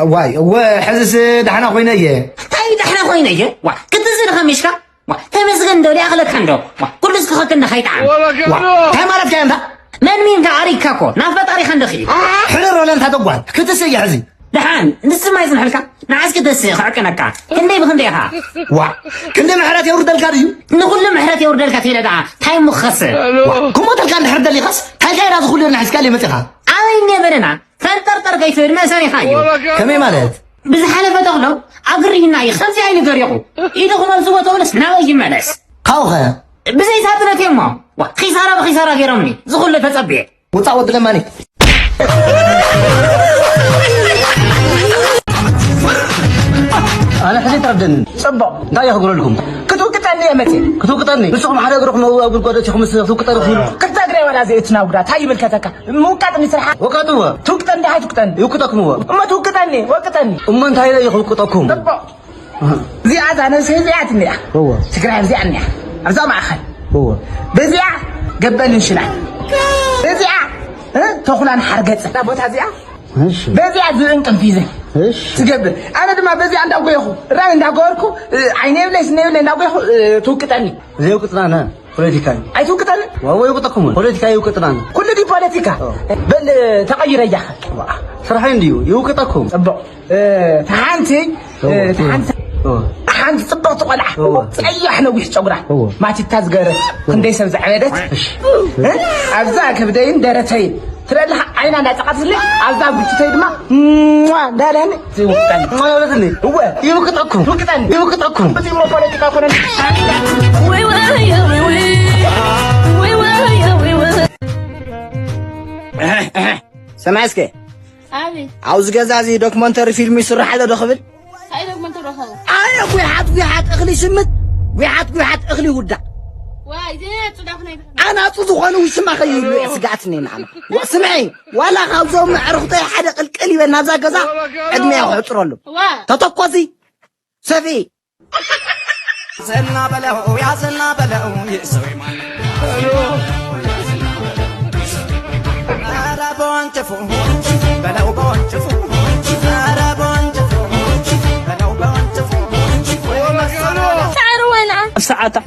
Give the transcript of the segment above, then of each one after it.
واي وحزس دحنا خوينا يه تاي دحنا خوينا يه وا كتزيد خميشكا وا تمسغن دولي اخلك خندو وا كلس كخكن خيطعن وا تمارف كانت من مين تعريكاكو نافط طريق خندخي حلر ولا انت تقعد كتسي يحزي دحان نسمع يزن حلكا نعس كتسي خعكنكا كندي بخنديها وا كندي محرات يورد الكاريو نقول محرات يورد الكاتيلا دعا تاي مخص كم تلقى حرد اللي خص هاي غير هذا كله نحس كلمه تخا عايني برنا فلتر كيف ما ساني خايو كمي مالت بزحلفه دغلو اقرينا يخمسي عين غريقو يدخل الزوات ولس ناوي مالس قاوخه بزي ساتنا تيما خساره بخساره غيرمني زغل تتصبي وتصود لماني انا حديت ردن صبا دا يخبر لكم كتوقتني يا متي كتوقتني نسخم حدا يروح ابو قدرتكم كتوقتني كتاغري ولا زيتنا وغدا تاي بالكتك مو قاطني صراحه وقتوا توقتني هاي توقتني يوقتكم هو اما توقتني وقتني اما انت هاي يخوقتكم صبا زياد انا زيادني هو تكرا زيادني ارزا ما اخي هو بزيا قبل نشنا بزيا تخلان حرقت لا بوتا زيا ماشي بزيا زين تنفيذ ايش تقبل انا دما بزيا عند ابويخو راي عند اغوركو عيني بلاش نيل عند ابويخو توقتني زي وقتنا بوليتيكاي اي توقتني وهو يوقتكم بوليتيكاي يوقتنا كل دي بوليتيكا بل تغير يا اخي صراحه عندي يوقتكم صبا تحانتي حانت صبا تقلع اي احنا ويش صغرا ما تتازغر كندي سب زعبدت ابزا كبدين درتين ترلح عينا ناقصلي ابزا بتتي دما دارن توقتني ما يولدني هو يوقتكم بس مو بوليتيكا كون وي سمعسكي عادي عاوز جزازي دوكمنتري فيلم يسرح على دخل هاي دوكمنتري رخص انا ويحات اغلي سمت ويحات اغلي ودا واي زين تدخني انا تزغون وسما خيلو يسقعتني معنا واسمعي ولا خاوزو معرفتي حدا قلقلي بنازا غزا ادمي يحطرلو تتقوزي سفي زنا بلاو يا زنا بلاو يسوي مان انا بونتفو بلاو بونتفو انا بونتفو بلاو بونتفو سعر وين ساعته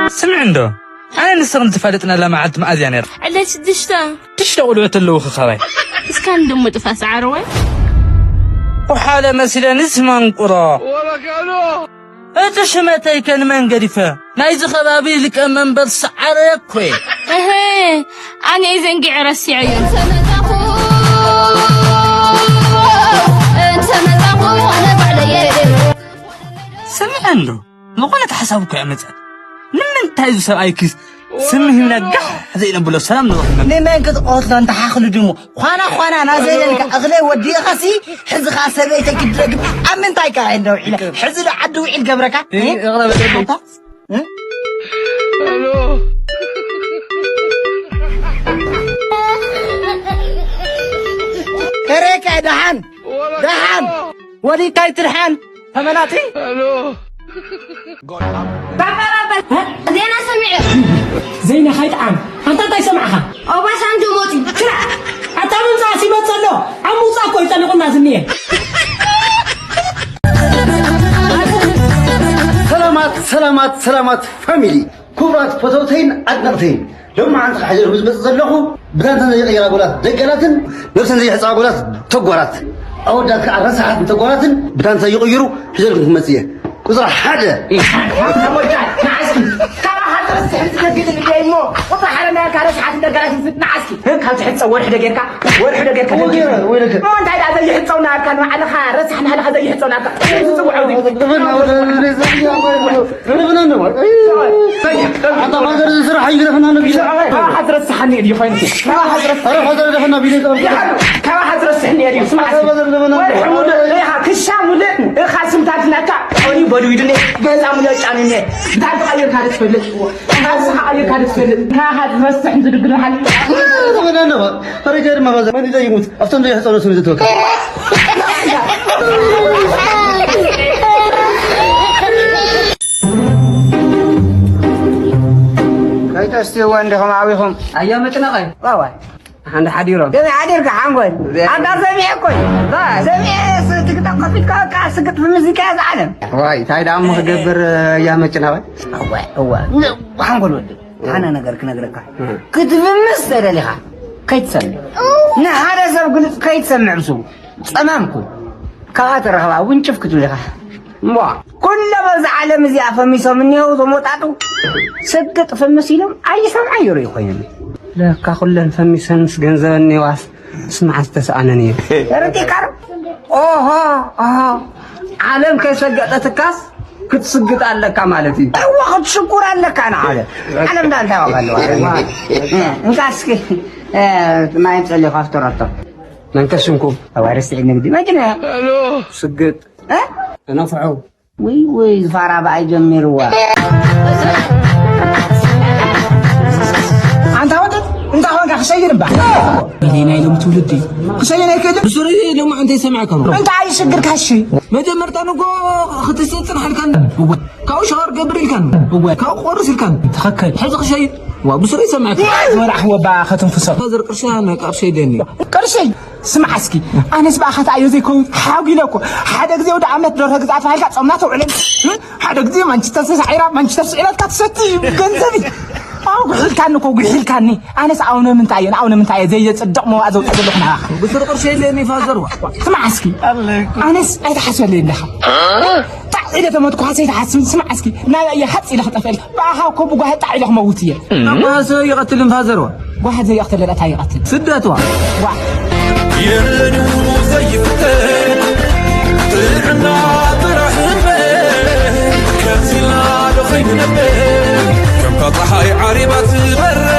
سمع عنده انا نسرم تفادتنا لما عاد ما اديانير علاش دشتا تشتغلوا تلو خخاي بس كان دم طفا سعر وين وحاله مثلا نسمع قرا ولا قالوا اتشمتي كان من قريفه نايز خبابي لك امن بالسعر يكوي ايه انا اذا نقع راسي عيون انت متاخو انا بعلي سمع عنده ما قلت حسابك يا مزعل من تايزو سبايكيس سمه منقح زي نبلو سلام نروح نمن كد قوتنا انت حاخلو دمو خوانا انا زي لك اغلي ودي خسي حز خاسبيتك كدرك امن تايكا عنده عيله حز عدو عيل قبرك اغلب الو كريك دحان ودي تاي ترحان فمناتي الو بابا زينا سمع زينة خيط عام انت تاي سمعها او باش عنده موتي كلا حتى من صاحي بتصلو عمو صاحو يطلقوا الناس النيه سلامات فاميلي كبرات فوتوتين أدنقتين لما عندك حجر بزبز زلقوا بدان زي غير أقولات دقلاتن نفسن زي حس أقولات تقولات أو داك عرس حد تقولاتن بدان زي يغيروا حجركم مسيه كسر حاجة وينك ما انت هذا يحصونا كان معنا خارس احنا هذا يحصونا حضرت صحني دي فين حضرت صحني دي اسمع والحمد لله كشام ولا خاصم تاعنا اوني بدو يدني بزعم لا ጫنني بتاع تغير كانت فلت هذا حاجه كانت فلت هذا بس عند دغنا حل انا رجال ما بزعم انت يموت افتن زي حصل سنه توك كاي تستي وين دهم عاويهم ايامتنا قاي واي عند حديرة ده حديرك حنقول أنت سميع كوي سميع تقطع قفيت كاسقط في المزيكا هذا عالم واي تايد عمو خجبر يا مچنا هو حنقول ودي أنا نقرك كتب مستر لها كيت سمع هذا سب قلت كيت سمع بسو تمامكم كاتر هوا ونشوف كتب لها كل ما زعل مزيا فميسو مني هو موطاتو سقط فمسيلم اي سمع يري خويني لا كخلن فميسن غنزبني واس اسمع استسانني رتي كار عالم كيسقطتكاس كتسقط عليك مالتي واخد شكر عليك انا عالم ده انت والله انكاسكي ما يمسلي خافترته ننكشنكم او ارسي النقدي ما جنا الو سقط انا فعو وي زفارا بقى يجمروا انت هون خشير بقى هنا يوم تولدي خشينا كده بسوري لو ما انت سمعك انت عايش شقرك هالشي ما جمرت انا خطيت صنحل كان كاو شهر قبريل كان كاو قرص كان تخكل حز خشير وبسوري سمعك راح هو بقى ختنفصل هذا قرشان قرشي دني قرشي سمع اسكي انا سبا خت ايو زيكو حاوي لكو حدا غزي ود عمت دور هغص فايل صمناتو علم حدا غزي مانشستر سعيرا مانشستر سعيرا كاتستي غنزبي او غير كانكو غير كاني انا ساونه من تاي زي يصدق مو ازو تدلخنا بسر قرشي لي فازروا سمع اسكي انا ايت حسب لي لها إذا تموتكو حسيت حاسم سمع اسكي لا يا حد إذا خطف باها كوب واحد طاع له موتيه ما سو يقتل فازروا واحد زي يقتل لا تاي يقتل سدتوا يرنو زي فتن طلعنا طرحنا كاتلا دخينا كم قطحي عريبات البر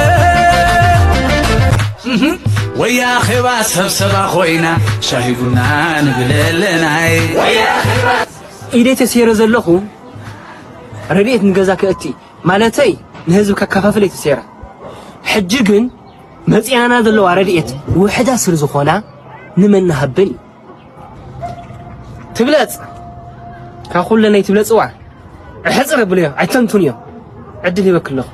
ويا خبا سبسبا خوينا شاهدنا نبللنا ويا خبا إيدي تسير زلخو رديت نجزاك أتي مالتي نهزبك كفافلي تسير حجيجن مزيانا ذلو رديت وحدا سر زخونا نمن هبني تبلت كاقول لنا تبلت وع حصر بليه عتنتونيا عدلي بكله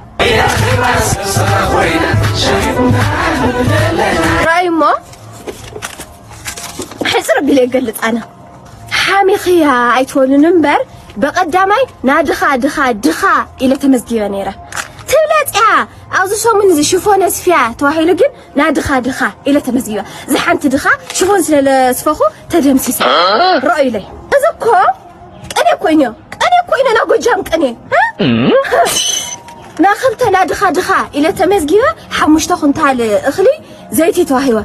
رايمو حصر بليه قلت انا حامي خيا ايتول نمبر بقدامي نادخا دخا الى تمزجيبه نيره تبلت يا اوز شومن زي شوفون اسفيا توهيلو جن نادخا الى تمزجيبه زحنت دخا شوفون سلسفخو تدمسيس راي لي ازكو انا كوينو انا غوجام قني ما خمت نادخا الى تمزجيبه حمشته خنتال اخلي زيتي توهيوا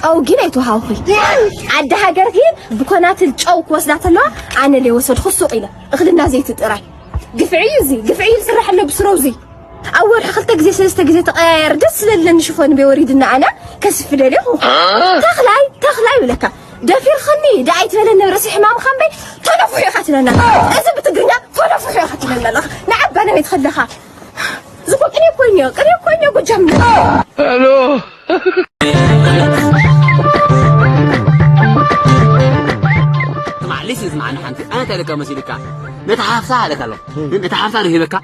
او جينيتو هاوخي عد هاجركين بكونات الجو وسداتلو انا اللي وسد خصو قيله اخلنا زيت طراي قفعي يسرح له بسروزي اول خلت غزي سلسته غزي تقاير دس لله نشوفون بيوريدنا انا كسف لله تخلاي ولك دافير خني دعيت لنا رسي حمام خنبي طلفوا يا ختلنا اذا بتقنا طلفوا يا ختلنا نعب انا متخلخه زبقني كونيو قجم الو ليش معنا حنتي انا تلك مسيلك نتحافظ عليك الله نتحافظ عليه لك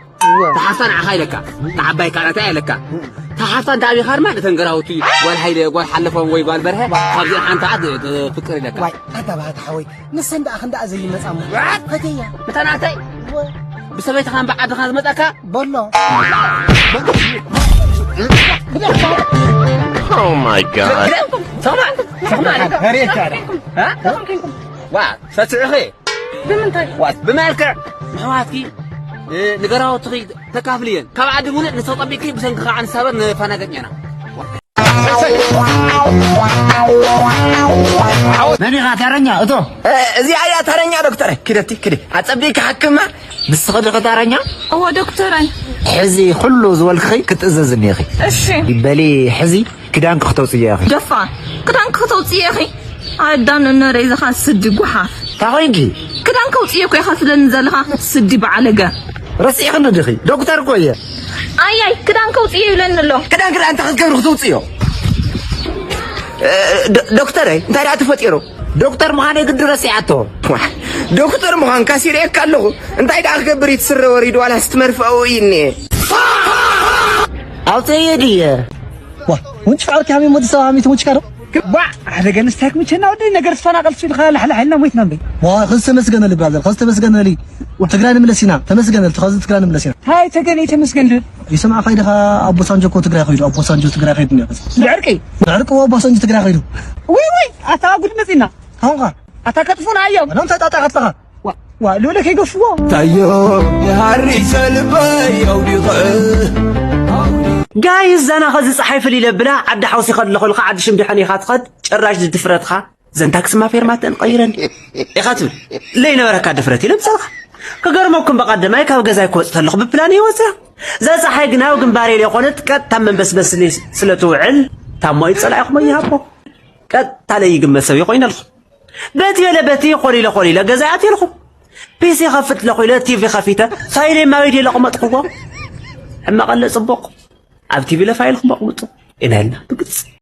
تحافظ على خيرك تعباي كانت لك تحافظ تعبي خير ما تنقراوتي ولا حيله ولا حلفهم وي بالبرها خبير حنت عاد فكر لك واي انت بهات حوي نسند اخندا زي مصامو فتيا متناتي بسبيت خان بعد خان متاكا بولو Oh my god. سمع هريك ها وا فتحي بمنتاي بمالك حواتي نقراو تخي تكافلين كبعد مون نسطبيكي بسنخ عن سبب فناقنينا ماني غاترنيا اتو زي ايا ترنيا دكتور كدي اصبيك حكمه بسخدق ترنيا هو دكتورن حزي كله زولخي كتززني اخي اش يبالي حزي كدانك خطوصي يا اخي جفا كدانك خطوصي يا اخي عدان النار اذا خاص سدي قحاف تاوينكي كدانك وصيه كوي خاص لنزلها سدي بعلقه رسي خنو دخي دكتور كويه اي كدانك وصيه يلنلو كدانك انت خكر خطوصيو دكتور انت راه تفطيرو دكتور مهاني قد رسيعته دكتور مهان كاسيريك كالو انت ايدا خبر يتسر وريد ولا استمرفقو يني او تيدي وانت فعلك يا عمي مود سوا ميت موتش كارو با على جنستك مشينا ودي نجر تفناقل في الخال حلنا ميت نبي وخلص تمسجن لي برادر خلص تمسجن لي وتقراني من السينا تمسجن لي خلص تقراني من السينا هاي تجني تمسكن لي يسمع خيدها ابو سانجو كو تقرا خيدو ابو سانجو تقرا خيدني العرقي وابو سانجو تقرا خيدو وي اتاقول مسينا هونغا اتاكتفون ايام انا انت تاطاقت لها ولو لك يقفوا تايو يهري سلبي اودي جايز انا خذ صحيفه لي لبلا عد حوسي خد لخلخ عد شمدحني خاتخد ጭራሽ ድፍረትኻ ዘንታክስ ማፌርማተን ቀይረን ኢኻትብል ለይ ነበረካ ድፍረት ኢለም ሰልኻ ከገርመኩም በቀደማይ ካብ ገዛይ ኮጽተልኹ ብፕላን ይወጽ ዘፀሓይ ግን ኣብ ግንባሬ ላይ ኾነት ቀጥታ መንበስበስ ስለትውዕል ታሞይ ጸላይኹም ይሃቦ ቀጥታ ላይ ይግመሰብ ይቆይናልኹ በቲ ለበቲ ቆሊለ ገዛያት ይልኹ ፒሲ خفت ለኹለ ቲቪ خفيته ሳይሌ ማዊድ ለቆመጥኩዎ ሕማቀለ ጽቡቅ ኣብ ቲቪ ለፋይልኩም በቅምጡ ኢናልና ብግጽ